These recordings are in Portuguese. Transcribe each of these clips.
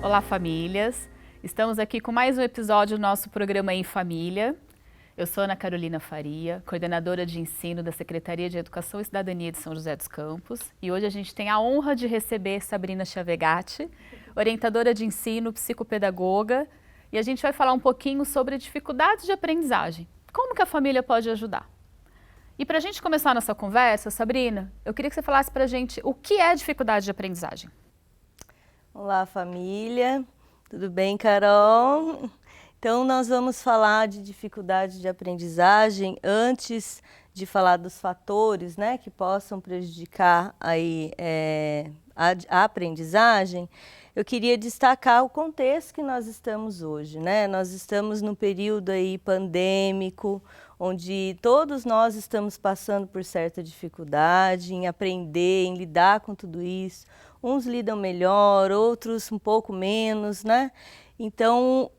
Olá, famílias! Estamos aqui com mais um episódio do nosso programa Em Família. Eu sou Ana Carolina Faria, coordenadora de ensino da Secretaria de Educação e Cidadania de São José dos Campos. E hoje a gente tem a honra de receber Sabrina Chavegatti, orientadora de ensino, psicopedagoga. E a gente vai falar um pouquinho sobre dificuldades de aprendizagem. Como que a família pode ajudar? E para a gente começar a nossa conversa, Sabrina, eu queria que você falasse para a gente o que é dificuldade de aprendizagem. Olá, família. Tudo bem, Carol? Então, nós vamos falar de dificuldade de aprendizagem antes de falar dos fatores, né, que possam prejudicar aí, a aprendizagem. Eu queria destacar o contexto que nós estamos hoje, né? Nós estamos num período aí pandêmico, onde todos nós estamos passando por certa dificuldade em aprender, em lidar com tudo isso. Uns lidam melhor, outros um pouco menos, né? Então,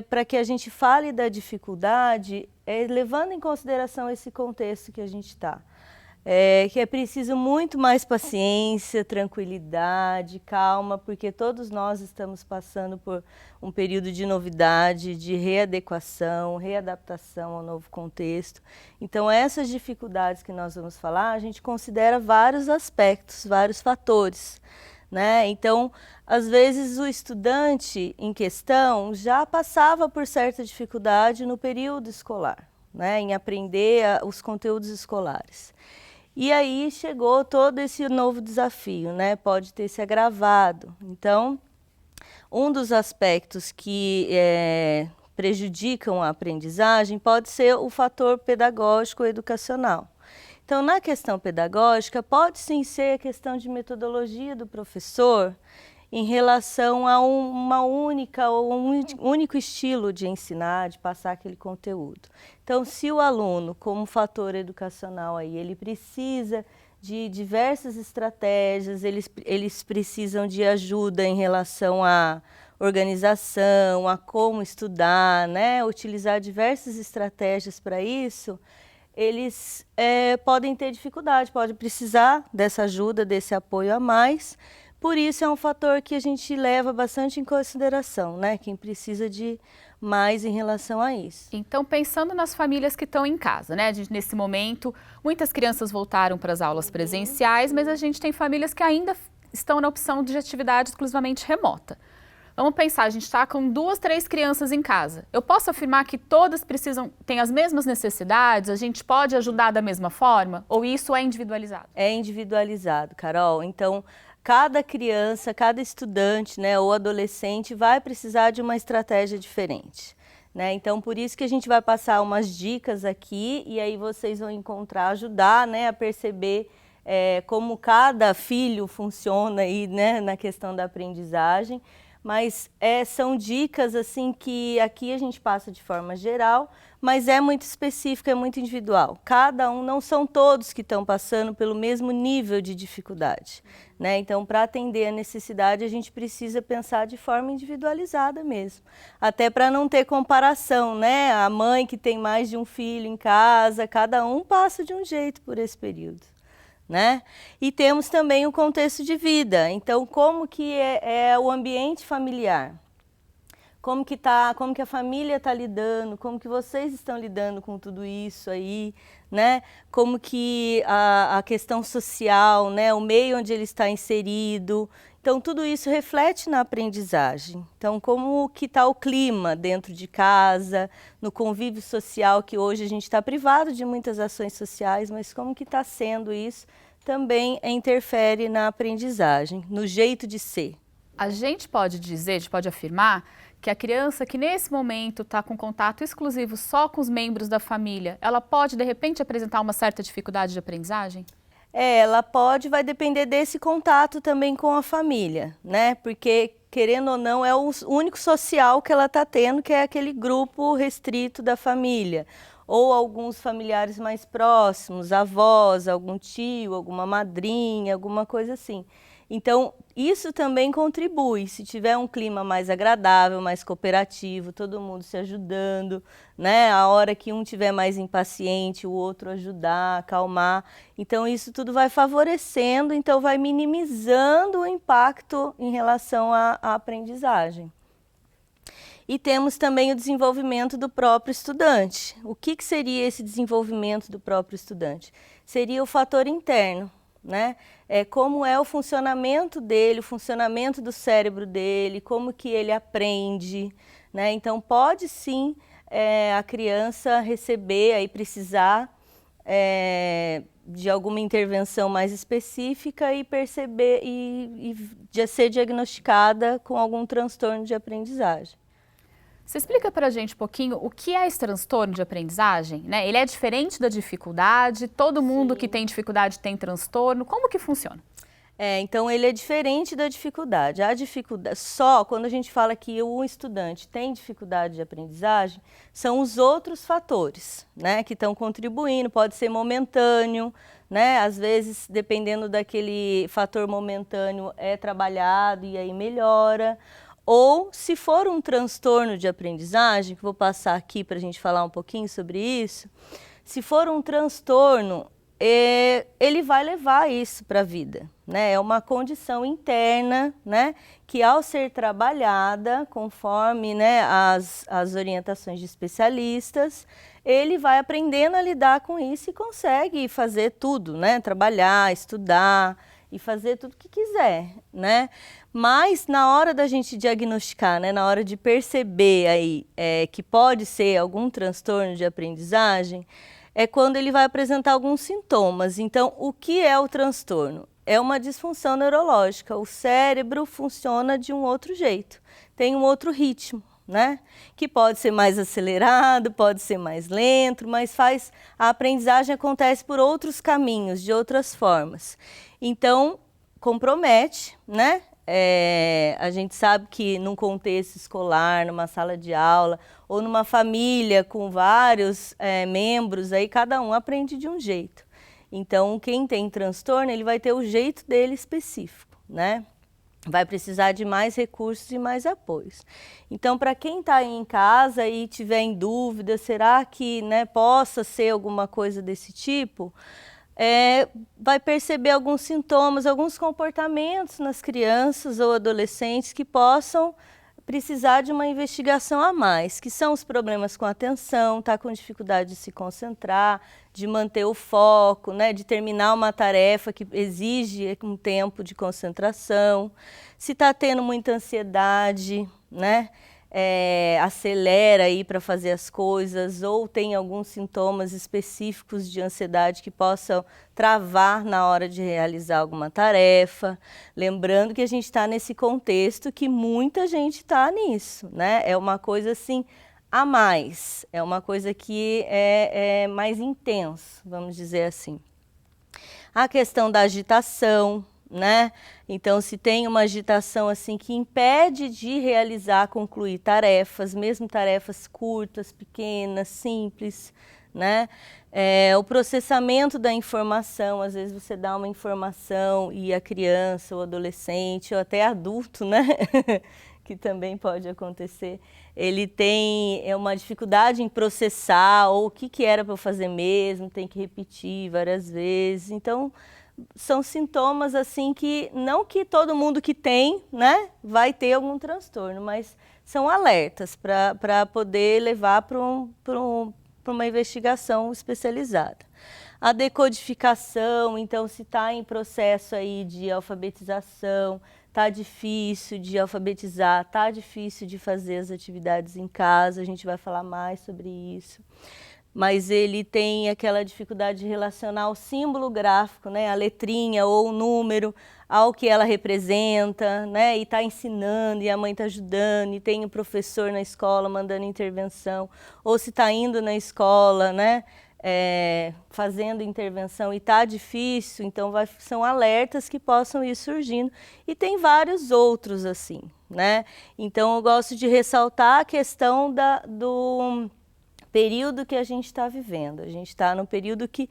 para que a gente fale da dificuldade, levando em consideração esse contexto que a gente está. Que é preciso muito mais paciência, tranquilidade, calma, porque todos nós estamos passando por um período de novidade, de readequação, readaptação ao novo contexto. Então, essas dificuldades que nós vamos falar, a gente considera vários aspectos, vários fatores, né? Então, às vezes o estudante em questão já passava por certa dificuldade no período escolar, né? Em aprender os conteúdos escolares. E aí chegou todo esse novo desafio, né? Pode ter se agravado. Então, um dos aspectos que prejudicam a aprendizagem pode ser o fator pedagógico educacional. Então, na questão pedagógica, pode sim ser a questão de metodologia do professor em relação a uma única ou um único estilo de ensinar, de passar aquele conteúdo. Então, se o aluno, como fator educacional aí, ele precisa de diversas estratégias, eles precisam de ajuda em relação à organização, a como estudar, né? Utilizar diversas estratégias para isso, eles podem ter dificuldade, podem precisar dessa ajuda, desse apoio a mais. Por isso é um fator que a gente leva bastante em consideração, né? Quem precisa de mais em relação a isso. Então, pensando nas famílias que estão em casa, né? Nesse momento, muitas crianças voltaram para as aulas presenciais, mas a gente tem famílias que ainda estão na opção de atividade exclusivamente remota. Vamos pensar, a gente está com 2, 3 crianças em casa. Eu posso afirmar que todas têm as mesmas necessidades? A gente pode ajudar da mesma forma? Ou isso é individualizado? É individualizado, Carol. Então, cada criança, cada estudante, né, ou adolescente vai precisar de uma estratégia diferente, né? Então, por isso que a gente vai passar umas dicas aqui e aí vocês vão ajudar, né, a perceber como cada filho funciona aí, né, na questão da aprendizagem. Mas são dicas assim que aqui a gente passa de forma geral, mas é muito específico, é muito individual. Cada um, não são todos que estão passando pelo mesmo nível de dificuldade, né? Então, para atender a necessidade, a gente precisa pensar de forma individualizada mesmo. Até para não ter comparação, né? A mãe que tem mais de um filho em casa, cada um passa de um jeito por esse período, né? E temos também o contexto de vida. Então, como que é o ambiente familiar? Como que a família está lidando? Como que vocês estão lidando com tudo isso aí, né? Como que a questão social, né? O meio onde ele está inserido. Então, tudo isso reflete na aprendizagem. Então, como que está o clima dentro de casa, no convívio social, que hoje a gente está privado de muitas ações sociais, mas como que está sendo isso, também interfere na aprendizagem, no jeito de ser. A gente pode afirmar que a criança que nesse momento está com contato exclusivo só com os membros da família, ela pode, de repente, apresentar uma certa dificuldade de aprendizagem? Ela pode, vai depender desse contato também com a família, né? Porque, querendo ou não, é o único social que ela está tendo, que é aquele grupo restrito da família. Ou alguns familiares mais próximos, avós, algum tio, alguma madrinha, alguma coisa assim. Então, isso também contribui, se tiver um clima mais agradável, mais cooperativo, todo mundo se ajudando, né? A hora que um tiver mais impaciente, o outro ajudar, acalmar. Então, isso tudo vai favorecendo, então vai minimizando o impacto em relação à aprendizagem. E temos também o desenvolvimento do próprio estudante. O que seria esse desenvolvimento do próprio estudante? Seria o fator interno, né? Como é o funcionamento dele, o funcionamento do cérebro dele, como que ele aprende, né? Então, pode sim a criança receber, aí precisar de alguma intervenção mais específica e perceber e ser diagnosticada com algum transtorno de aprendizagem. Você explica para a gente um pouquinho o que é esse transtorno de aprendizagem, né? Ele é diferente da dificuldade? Todo mundo que tem dificuldade tem transtorno? Como que funciona? Então ele é diferente da dificuldade. A dificuldade, só quando a gente fala que o estudante tem dificuldade de aprendizagem, são os outros fatores, né, que estão contribuindo. Pode ser momentâneo, né? Às vezes, dependendo daquele fator momentâneo, é trabalhado e aí melhora. Ou, se for um transtorno de aprendizagem, que vou passar aqui para a gente falar um pouquinho sobre isso, se for um transtorno, ele vai levar isso para a vida, né? É uma condição interna, né, que ao ser trabalhada, conforme, né, as orientações de especialistas, ele vai aprendendo a lidar com isso e consegue fazer tudo, né? Trabalhar, estudar e fazer tudo o que quiser, né? Mas na hora da gente diagnosticar, né, na hora de perceber aí que pode ser algum transtorno de aprendizagem, é quando ele vai apresentar alguns sintomas. Então, o que é o transtorno? É uma disfunção neurológica. O cérebro funciona de um outro jeito, tem um outro ritmo, né? Que pode ser mais acelerado, pode ser mais lento, mas a aprendizagem acontece por outros caminhos, de outras formas. Então, compromete, né? A gente sabe que num contexto escolar, numa sala de aula, ou numa família com vários membros, aí cada um aprende de um jeito. Então, quem tem transtorno, ele vai ter o jeito dele específico, né? Vai precisar de mais recursos e mais apoios. Então, para quem está aí em casa e tiver em dúvida, será que, né, possa ser alguma coisa desse tipo? Vai perceber alguns sintomas, alguns comportamentos nas crianças ou adolescentes que possam precisar de uma investigação a mais, que são os problemas com a atenção, tá com dificuldade de se concentrar, de manter o foco, né, de terminar uma tarefa que exige um tempo de concentração, se está tendo muita ansiedade, né? Acelera aí para fazer as coisas, ou tem alguns sintomas específicos de ansiedade que possam travar na hora de realizar alguma tarefa. Lembrando que a gente está nesse contexto que muita gente está nisso, né? É uma coisa assim a mais, é uma coisa que é mais intenso, vamos dizer assim. A questão da agitação, né? Então, se tem uma agitação assim que impede de realizar, concluir tarefas, mesmo tarefas curtas, pequenas, simples, né? O processamento da informação, às vezes você dá uma informação e a criança, ou adolescente, ou até adulto, né? Que também pode acontecer, ele tem uma dificuldade em processar, ou o que era para eu fazer mesmo, tem que repetir várias vezes. Então, são sintomas assim que, não que todo mundo que tem, né, vai ter algum transtorno, mas são alertas para poder levar para uma investigação especializada. A decodificação, então, se está em processo aí de alfabetização, está difícil de alfabetizar, está difícil de fazer as atividades em casa, a gente vai falar mais sobre isso. Mas ele tem aquela dificuldade de relacionar o símbolo gráfico, né, a letrinha ou o número, ao que ela representa, né, e está ensinando, e a mãe está ajudando, e tem o professor na escola mandando intervenção, ou se está indo na escola, né, fazendo intervenção e está difícil, então são alertas que possam ir surgindo. E tem vários outros assim, né? Então eu gosto de ressaltar a questão do período que a gente está vivendo. A gente está num período que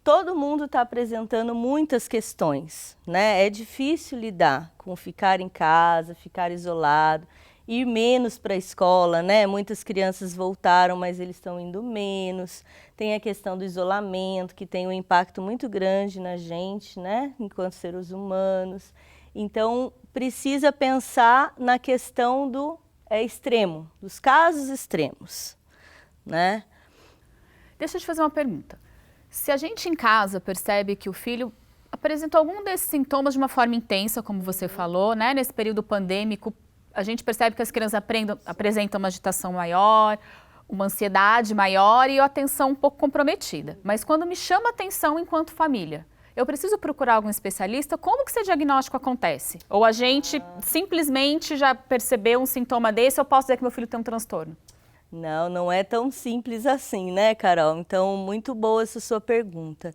todo mundo está apresentando muitas questões, né? É difícil lidar com ficar em casa, ficar isolado, ir menos para a escola, né? Muitas crianças voltaram, mas eles estão indo menos. Tem a questão do isolamento, que tem um impacto muito grande na gente, né? Enquanto seres humanos. Então, precisa pensar na questão do extremo, dos casos extremos, né? Deixa eu te fazer uma pergunta. Se a gente em casa percebe que o filho apresentou algum desses sintomas de uma forma intensa, como você falou, né? Nesse período pandêmico, a gente percebe que as crianças apresentam uma agitação maior, uma ansiedade maior e a atenção um pouco comprometida. Mas quando me chama a atenção enquanto família, eu preciso procurar algum especialista? Como que esse diagnóstico acontece? Ou a gente simplesmente já percebeu um sintoma desse, eu posso dizer que meu filho tem um transtorno? Não, não é tão simples assim, né, Carol? Então, muito boa essa sua pergunta.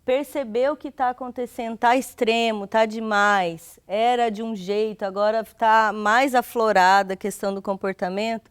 Perceber o que está acontecendo, está extremo, está demais, era de um jeito, agora está mais aflorada a questão do comportamento,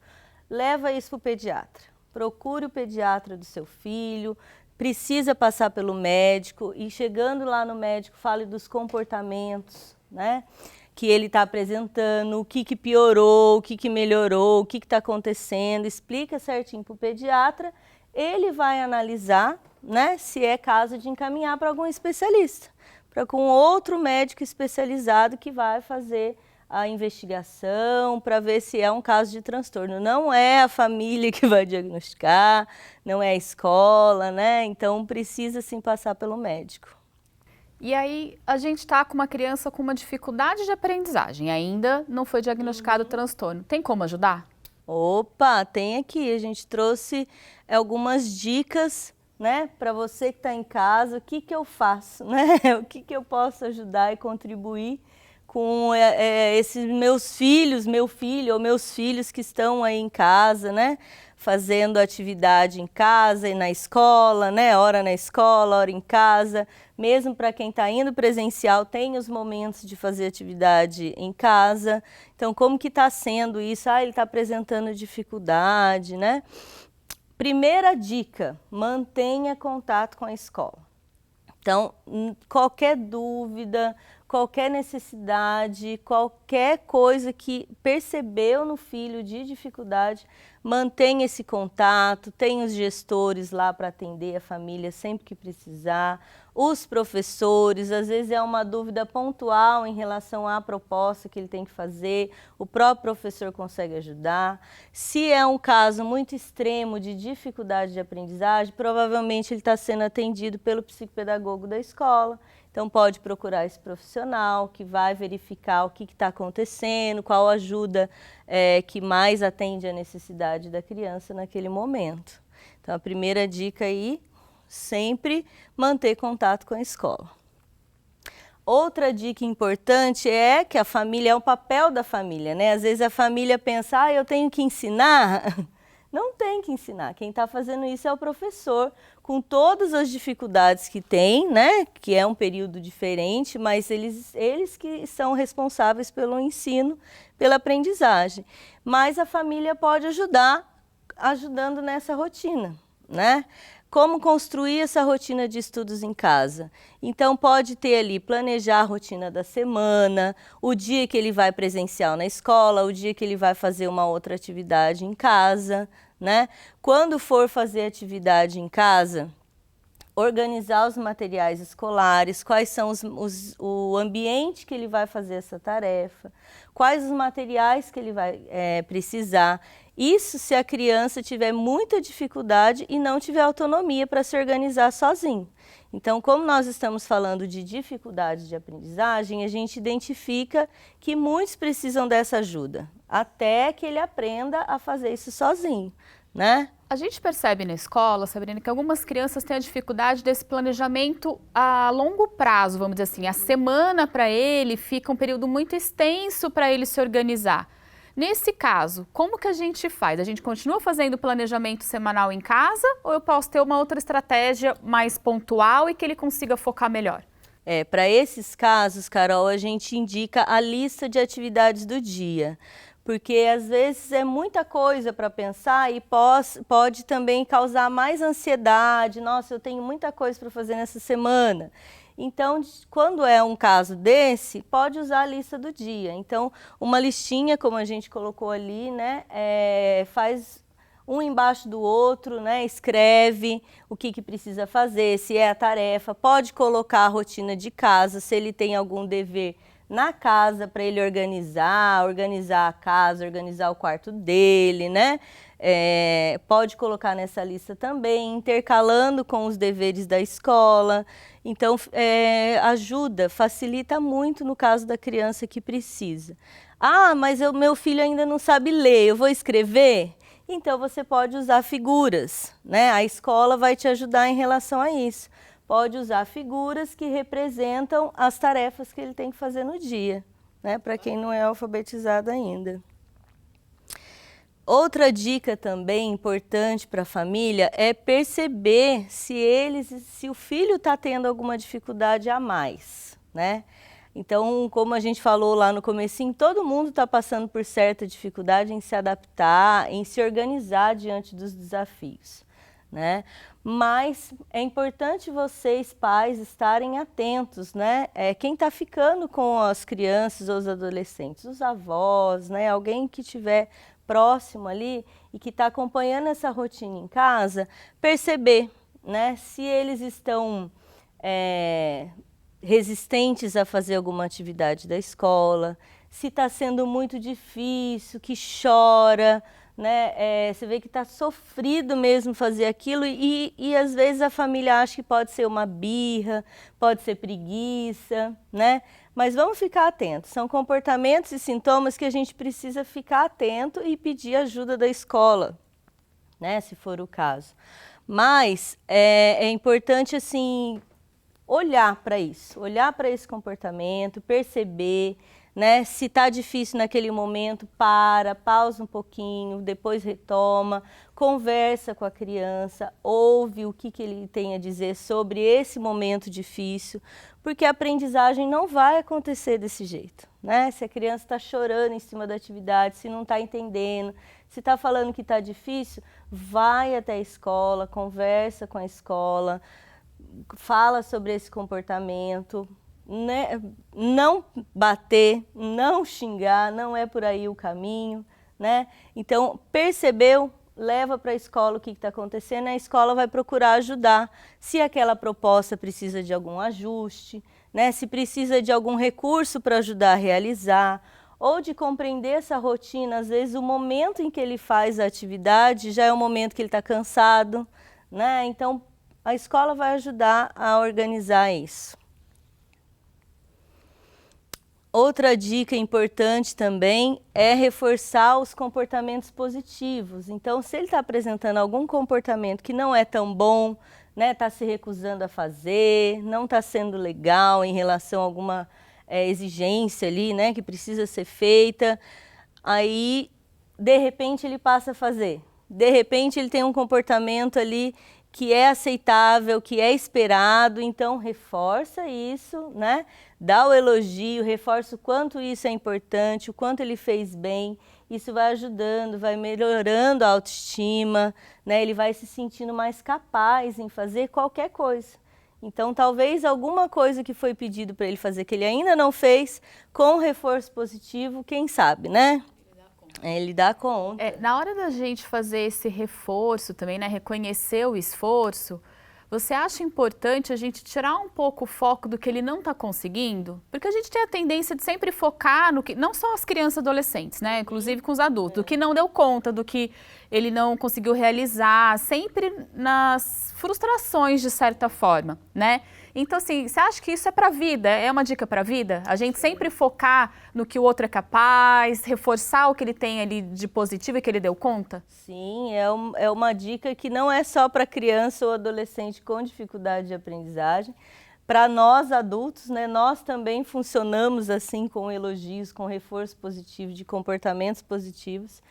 leva isso para o pediatra. Procure o pediatra do seu filho, precisa passar pelo médico e chegando lá no médico, fale dos comportamentos, né? Que ele está apresentando, o que piorou, o que melhorou, o que está acontecendo, explica certinho para o pediatra, ele vai analisar, né, se é caso de encaminhar para algum especialista, para com outro médico especializado que vai fazer a investigação para ver se é um caso de transtorno. Não é a família que vai diagnosticar, não é a escola, né? Então precisa sim passar pelo médico. E aí, a gente está com uma criança com uma dificuldade de aprendizagem, ainda não foi diagnosticado o transtorno. Tem como ajudar? Opa, tem aqui, a gente trouxe algumas dicas, né, para você que está em casa, o que eu faço, né? O que eu posso ajudar e contribuir com esses meus filhos, meu filho ou meus filhos que estão aí em casa, né? Fazendo atividade em casa e na escola, né? Hora na escola, hora em casa. Mesmo para quem está indo presencial, tem os momentos de fazer atividade em casa. Então, como que está sendo isso? Ele está apresentando dificuldade, né? Primeira dica, mantenha contato com a escola. Então, qualquer dúvida, qualquer necessidade, qualquer coisa que percebeu no filho de dificuldade, mantenha esse contato, tem os gestores lá para atender a família sempre que precisar, os professores, às vezes é uma dúvida pontual em relação à proposta que ele tem que fazer, o próprio professor consegue ajudar. Se é um caso muito extremo de dificuldade de aprendizagem, provavelmente ele está sendo atendido pelo psicopedagogo da escola. Então, pode procurar esse profissional que vai verificar o que está acontecendo, qual ajuda que mais atende à necessidade da criança naquele momento. Então, a primeira dica aí, sempre manter contato com a escola. Outra dica importante é que a família é o papel da família, né? Às vezes a família pensa, eu tenho que ensinar. Não tem que ensinar, quem está fazendo isso é o professor, com todas as dificuldades que tem, né? Que é um período diferente, mas eles que são responsáveis pelo ensino, pela aprendizagem. Mas a família pode ajudando nessa rotina, né? Como construir essa rotina de estudos em casa? Então, pode ter ali, planejar a rotina da semana, o dia que ele vai presencial na escola, o dia que ele vai fazer uma outra atividade em casa, né? Quando for fazer atividade em casa, organizar os materiais escolares, quais são o ambiente que ele vai fazer essa tarefa, quais os materiais que ele vai precisar. Isso se a criança tiver muita dificuldade e não tiver autonomia para se organizar sozinho. Então, como nós estamos falando de dificuldade de aprendizagem, a gente identifica que muitos precisam dessa ajuda, até que ele aprenda a fazer isso sozinho, né? A gente percebe na escola, Sabrina, que algumas crianças têm a dificuldade desse planejamento a longo prazo, vamos dizer assim. A semana para ele fica um período muito extenso para ele se organizar. Nesse caso, como que a gente faz? A gente continua fazendo o planejamento semanal em casa ou eu posso ter uma outra estratégia mais pontual e que ele consiga focar melhor? Para esses casos, Carol, a gente indica a lista de atividades do dia. porque às vezes é muita coisa para pensar e pode também causar mais ansiedade. Nossa, eu tenho muita coisa para fazer nessa semana. Então, quando é um caso desse, pode usar a lista do dia. Então, uma listinha, como a gente colocou ali, né, faz um embaixo do outro, né, escreve o que precisa fazer, se é a tarefa, pode colocar a rotina de casa, se ele tem algum dever na casa para ele organizar a casa, organizar o quarto dele, né? Pode colocar nessa lista também, intercalando com os deveres da escola. Então, ajuda, facilita muito no caso da criança que precisa. Ah, mas meu filho ainda não sabe ler, eu vou escrever? Então, você pode usar figuras, né? A escola vai te ajudar em relação a isso. Pode usar figuras que representam as tarefas que ele tem que fazer no dia, né? Para quem não é alfabetizado ainda. Outra dica também importante para a família é perceber se o filho está tendo alguma dificuldade a mais, né? Então, como a gente falou lá no comecinho, todo mundo está passando por certa dificuldade em se adaptar, em se organizar diante dos desafios, né? Mas é importante vocês, pais, estarem atentos, né? Quem está ficando com as crianças ou os adolescentes, os avós, né? Alguém que estiver próximo ali e que está acompanhando essa rotina em casa, perceber, né? Se eles estão resistentes a fazer alguma atividade da escola, se está sendo muito difícil, que chora, né? Você vê que está sofrido mesmo fazer aquilo e às vezes a família acha que pode ser uma birra, pode ser preguiça, né? Mas vamos ficar atentos, são comportamentos e sintomas que a gente precisa ficar atento e pedir ajuda da escola, né? Se for o caso. Mas é importante, assim, olhar para isso, olhar para esse comportamento, perceber, né? Se está difícil naquele momento, pausa um pouquinho, depois retoma, conversa com a criança, ouve o que ele tem a dizer sobre esse momento difícil, porque a aprendizagem não vai acontecer desse jeito, né? Se a criança está chorando em cima da atividade, se não está entendendo, se está falando que está difícil, vai até a escola, conversa com a escola, fala sobre esse comportamento, né? Não bater, não xingar, não é por aí o caminho, né? Então, percebeu, leva para a escola o que está acontecendo, a escola vai procurar ajudar, se aquela proposta precisa de algum ajuste, né? Se precisa de algum recurso para ajudar a realizar, ou de compreender essa rotina, às vezes o momento em que ele faz a atividade já é o momento que ele está cansado, né? Então, a escola vai ajudar a organizar isso. Outra dica importante também é reforçar os comportamentos positivos. Então, se ele está apresentando algum comportamento que não é tão bom, né, está se recusando a fazer, não está sendo legal em relação a alguma exigência ali, né, que precisa ser feita, aí, de repente, ele passa a fazer. De repente, ele tem um comportamento ali que é aceitável, que é esperado, então reforça isso, né? Dá o elogio, reforça o quanto isso é importante, o quanto ele fez bem, isso vai ajudando, vai melhorando a autoestima, né? Ele vai se sentindo mais capaz em fazer qualquer coisa. Então, talvez alguma coisa que foi pedido para ele fazer que ele ainda não fez, com reforço positivo, quem sabe, né? Ele dá conta. Na hora da gente fazer esse reforço também, né, reconhecer o esforço, você acha importante a gente tirar um pouco o foco do que ele não está conseguindo? Porque a gente tem a tendência de sempre focar no que, não só as crianças e adolescentes, né, inclusive com os adultos, do que não deu conta, do que ele não conseguiu realizar, sempre nas frustrações de certa forma, né? Então, assim, você acha que isso é para a vida? É uma dica para a vida? A gente sempre focar no que o outro é capaz, reforçar o que ele tem ali de positivo e que ele deu conta? Sim, é uma dica que não é só para criança ou adolescente com dificuldade de aprendizagem. Para nós adultos, né, nós também funcionamos assim com elogios, com reforço positivo de comportamentos positivos.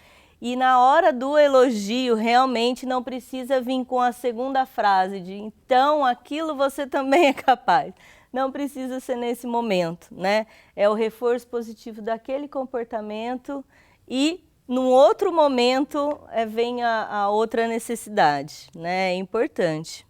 E na hora do elogio, realmente não precisa vir com a segunda frase de então aquilo você também é capaz. Não precisa ser nesse momento, né? É o reforço positivo daquele comportamento e num outro momento vem a outra necessidade, né? É importante.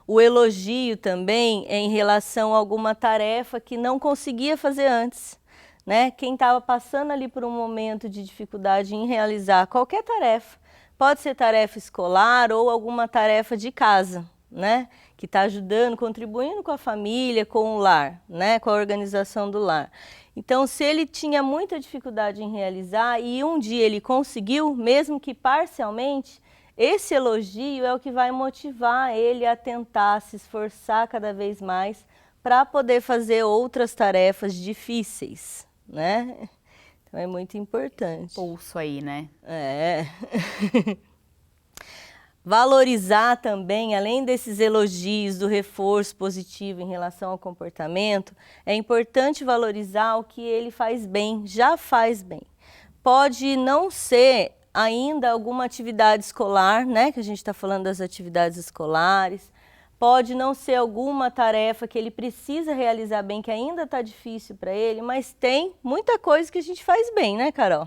O elogio também é em relação a alguma tarefa que não conseguia fazer antes, né? Quem estava passando ali por um momento de dificuldade em realizar qualquer tarefa, pode ser tarefa escolar ou alguma tarefa de casa, né? Que está ajudando, contribuindo com a família, com o lar, né? Com a organização do lar. Então, se ele tinha muita dificuldade em realizar e um dia ele conseguiu, mesmo que parcialmente, esse elogio é o que vai motivar ele a tentar se esforçar cada vez mais para poder fazer outras tarefas difíceis, né? Então é muito importante. Pulso aí, né? É. Valorizar também, além desses elogios, do reforço positivo em relação ao comportamento, é importante valorizar o que ele faz bem, já faz bem. Pode não ser ainda alguma atividade escolar, né, que a gente está falando das atividades escolares, pode não ser alguma tarefa que ele precisa realizar bem, que ainda está difícil para ele, mas tem muita coisa que a gente faz bem, né, Carol?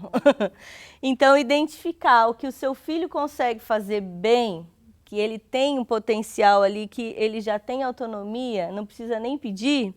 Então, identificar o que o seu filho consegue fazer bem, que ele tem um potencial ali, que ele já tem autonomia, não precisa nem pedir,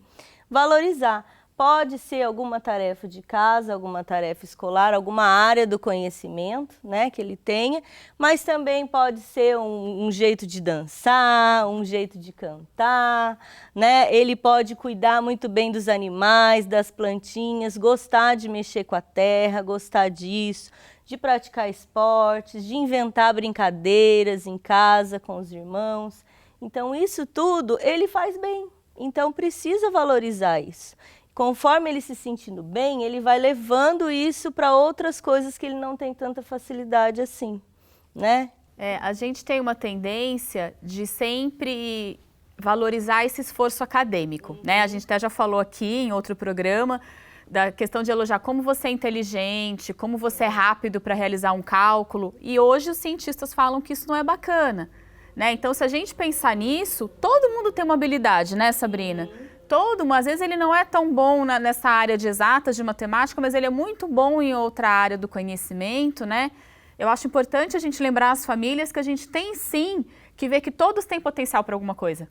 valorizar. Pode ser alguma tarefa de casa, alguma tarefa escolar, alguma área do conhecimento, né, que ele tenha, mas também pode ser um jeito de dançar, um jeito de cantar, né? Ele pode cuidar muito bem dos animais, das plantinhas, gostar de mexer com a terra, gostar disso, de praticar esportes, de inventar brincadeiras em casa com os irmãos. Então, isso tudo ele faz bem, então precisa valorizar isso. Conforme ele se sentindo bem, ele vai levando isso para outras coisas que ele não tem tanta facilidade assim, né? A gente tem uma tendência de sempre valorizar esse esforço acadêmico, né? A gente até já falou aqui em outro programa da questão de elogiar como você é inteligente, como você é rápido para realizar um cálculo, e hoje os cientistas falam que isso não é bacana, né? Então, se a gente pensar nisso, todo mundo tem uma habilidade, né, Sabrina? Às vezes ele não é tão bom nessa área de exatas, de matemática, mas ele é muito bom em outra área do conhecimento, né? Eu acho importante a gente lembrar as famílias que a gente tem sim que ver que todos têm potencial para alguma coisa,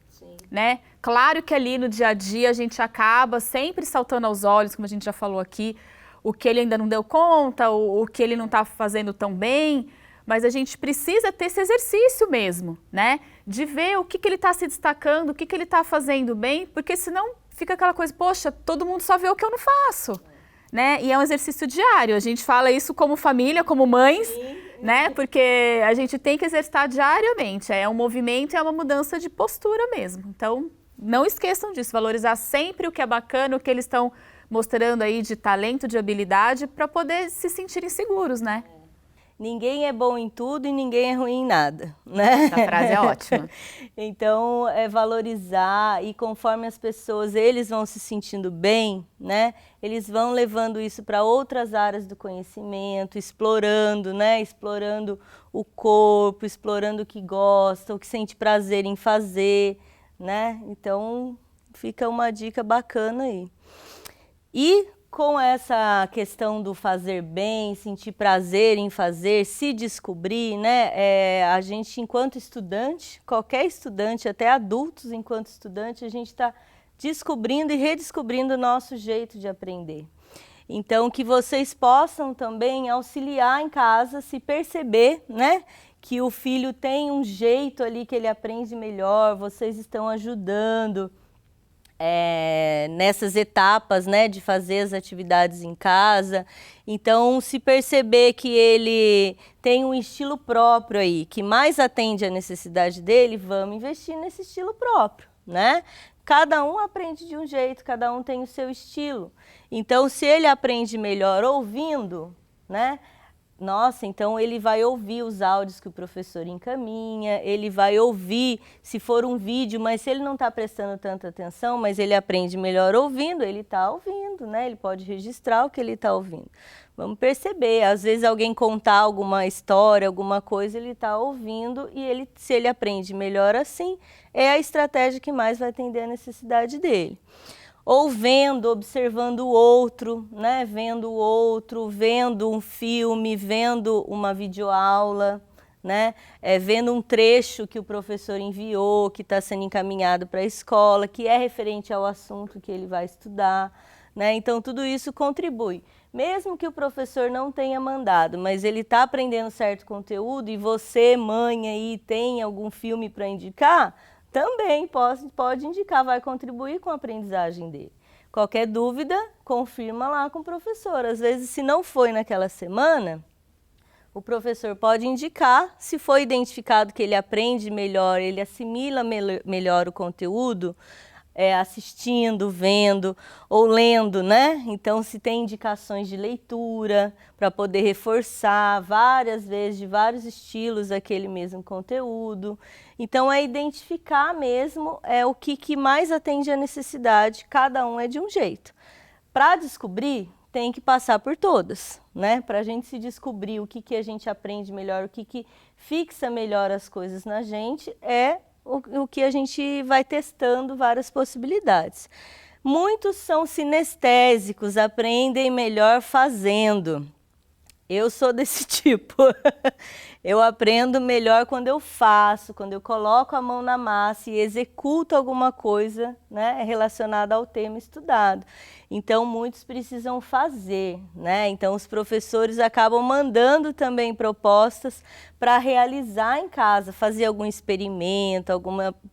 né? Claro que ali no dia a dia a gente acaba sempre saltando aos olhos, como a gente já falou aqui, o que ele ainda não deu conta, o que ele não está fazendo tão bem, mas a gente precisa ter esse exercício mesmo, né? De ver o que ele está se destacando, o que ele está fazendo bem, porque senão fica aquela coisa, poxa, todo mundo só vê o que eu não faço, né? E é um exercício diário, a gente fala isso como família, como mães, né? Porque a gente tem que exercitar diariamente, é um movimento, é uma mudança de postura mesmo. Então, não esqueçam disso, valorizar sempre o que é bacana, o que eles estão mostrando aí de talento, de habilidade, para poder se sentirem seguros, né? Ninguém é bom em tudo e ninguém é ruim em nada, né? Essa frase é ótima. Então, é valorizar e conforme as pessoas, eles vão se sentindo bem, né? Eles vão levando isso para outras áreas do conhecimento, explorando, né? Explorando o corpo, explorando o que gosta, o que sente prazer em fazer, né? Então, fica uma dica bacana aí. E com essa questão do fazer bem, sentir prazer em fazer, se descobrir, né? A gente, enquanto estudante, qualquer estudante, até adultos enquanto estudante, a gente está descobrindo e redescobrindo o nosso jeito de aprender. Então, que vocês possam também auxiliar em casa, se perceber, né? Que o filho tem um jeito ali que ele aprende melhor, vocês estão ajudando nessas etapas, né, de fazer as atividades em casa. Então, se perceber que ele tem um estilo próprio aí, que mais atende à necessidade dele, vamos investir nesse estilo próprio, né? Cada um aprende de um jeito, cada um tem o seu estilo. Então, se ele aprende melhor ouvindo, né? Nossa, então ele vai ouvir os áudios que o professor encaminha, ele vai ouvir, se for um vídeo, mas se ele não está prestando tanta atenção, mas ele aprende melhor ouvindo, ele está ouvindo, né? Ele pode registrar o que ele está ouvindo. Vamos perceber, às vezes alguém contar alguma história, alguma coisa, ele está ouvindo e se ele aprende melhor assim, é a estratégia que mais vai atender a necessidade dele. ou vendo, observando o outro, né? Vendo o outro, vendo um filme, vendo uma videoaula, né? Vendo um trecho que o professor enviou, que está sendo encaminhado para a escola, que é referente ao assunto que ele vai estudar, né? Então, tudo isso contribui. Mesmo que o professor não tenha mandado, mas ele está aprendendo certo conteúdo e você, mãe, aí tem algum filme para indicar, também pode indicar, vai contribuir com a aprendizagem dele. Qualquer dúvida, confirma lá com o professor. Às vezes, se não foi naquela semana, o professor pode indicar, se foi identificado que ele aprende melhor, ele assimila melhor o conteúdo, assistindo, vendo ou lendo, né? Então, se tem indicações de leitura para poder reforçar várias vezes, de vários estilos, aquele mesmo conteúdo. Então, é identificar mesmo o que mais atende à necessidade, cada um é de um jeito. Para descobrir, tem que passar por todas, né? Para a gente se descobrir o que a gente aprende melhor, o que fixa melhor as coisas na gente, o que a gente vai testando várias possibilidades. Muitos são sinestésicos, aprendem melhor fazendo. Eu sou desse tipo. Eu aprendo melhor quando eu faço, quando eu coloco a mão na massa e executo alguma coisa, né, relacionada ao tema estudado. Então, muitos precisam fazer, né? Então, os professores acabam mandando também propostas para realizar em casa, fazer algum experimento,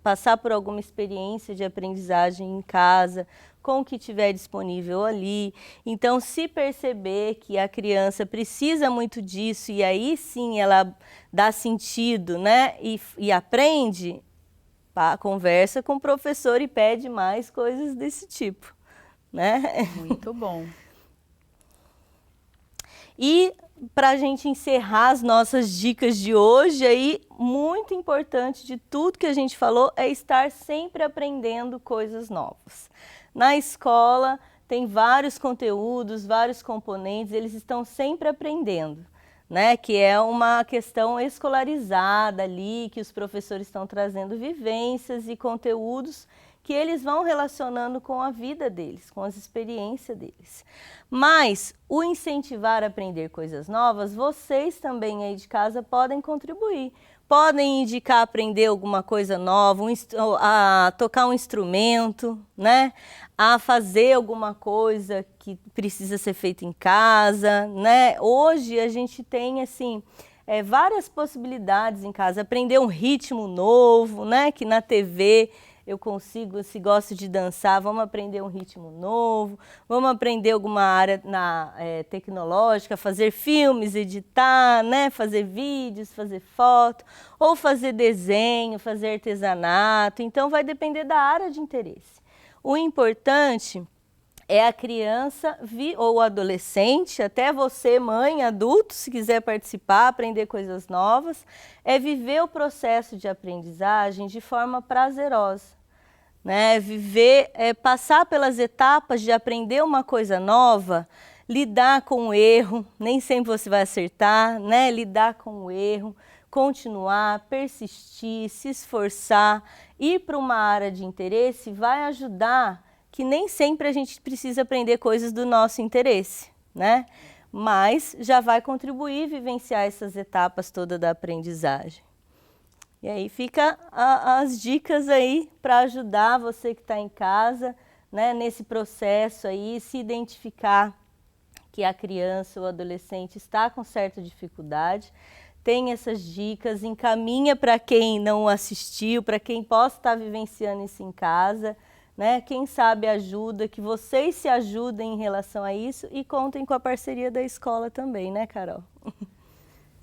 passar por alguma experiência de aprendizagem em casa, com o que tiver disponível ali. Então, se perceber que a criança precisa muito disso e aí sim ela dá sentido, né, e aprende, conversa com o professor e pede mais coisas desse tipo, né? Muito bom. E para a gente encerrar as nossas dicas de hoje, aí, muito importante de tudo que a gente falou é estar sempre aprendendo coisas novas. Na escola tem vários conteúdos, vários componentes, eles estão sempre aprendendo, né? Que é uma questão escolarizada ali, que os professores estão trazendo vivências e conteúdos que eles vão relacionando com a vida deles, com as experiências deles. Mas o incentivar a aprender coisas novas, vocês também aí de casa podem contribuir. Podem indicar aprender alguma coisa nova, a tocar um instrumento, né? A fazer alguma coisa que precisa ser feita em casa, né? Hoje a gente tem assim várias possibilidades em casa, aprender um ritmo novo, né? Que na TV eu consigo, se gosto de dançar, vamos aprender um ritmo novo, vamos aprender alguma área tecnológica, fazer filmes, editar, né? Fazer vídeos, fazer foto, ou fazer desenho, fazer artesanato. Então, vai depender da área de interesse. O importante é a criança ou o adolescente, até você, mãe, adulto, se quiser participar, aprender coisas novas, é viver o processo de aprendizagem de forma prazerosa. Né? Viver, passar pelas etapas de aprender uma coisa nova, lidar com o erro, nem sempre você vai acertar, né? Lidar com o erro, continuar, persistir, se esforçar, ir para uma área de interesse vai ajudar, que nem sempre a gente precisa aprender coisas do nosso interesse, né? Mas já vai contribuir a vivenciar essas etapas todas da aprendizagem. E aí fica as dicas aí para ajudar você que está em casa, né, nesse processo aí, se identificar que a criança ou adolescente está com certa dificuldade. Tem essas dicas, encaminha para quem não assistiu, para quem possa estar vivenciando isso em casa, né? Quem sabe ajuda, que vocês se ajudem em relação a isso e contem com a parceria da escola também, né, Carol?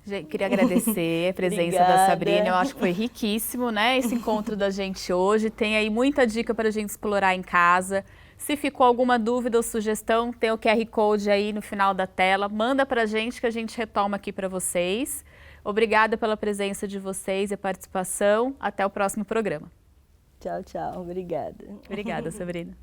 Gente, queria agradecer a presença da Sabrina, eu acho que foi riquíssimo, né, esse encontro da gente hoje. Tem aí muita dica para a gente explorar em casa. Se ficou alguma dúvida ou sugestão, tem o QR Code aí no final da tela. Manda para a gente que a gente retoma aqui para vocês. Obrigada pela presença de vocês e a participação. Até o próximo programa. Tchau, tchau. Obrigada. Obrigada, Sabrina.